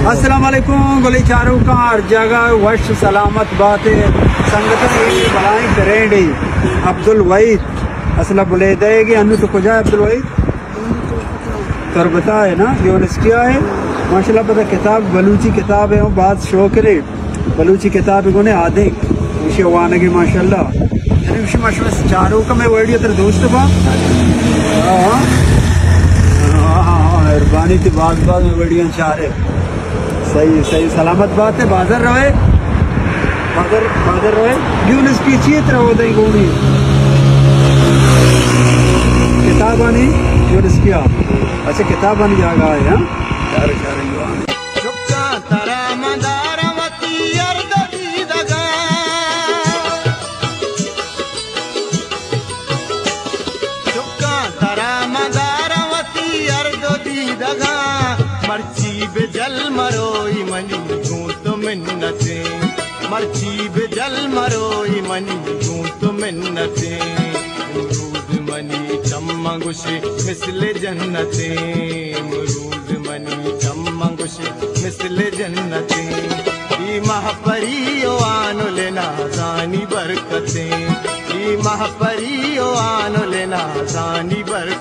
अस्सलाम वालेकुम गोली चारों का हर जगह वश सलामत बात है संगत बलाई करेंगे अब्दुल वहीद असला बुले देगी अनु तो कुछ अब्दुल वहीद तर बताए ना यूनिस किया है माशाल्लाह पता किताब बलूची किताब है बात शो करे बलूची किताब को ने आधे उसे वाने की माशाल्लाह उसे माशाल्लाह चारों का मैं वीडियो तेरे दोस्त बा मेहरबानी थी बात में वीडियो चारे सही सही सलामत बात है बाजार रहे बाजार रहे यूनिस की चीत रहो दे गोनी किताब आनी यूनिस किया अच्छा किताब आनी जागा है हाँ चारे चारे युवा चुपका तारा मंदारवती अर्धी दगा चुपका तारा मंदारवती अर्धी दगा मर्ची बेजल मरोई मनी गूंत मिन्नते मर्ची बेजल मरोई मनी गूंत मिन्नते मरूद मनी चम्मंगुशे मिसले जन्नते मरूद मनी चम्मंगुशे मिसले जन्नते ई महपरी ओ आनो लेना जानी बरकते ई महपरी ओ आनो लेना जानी बरकते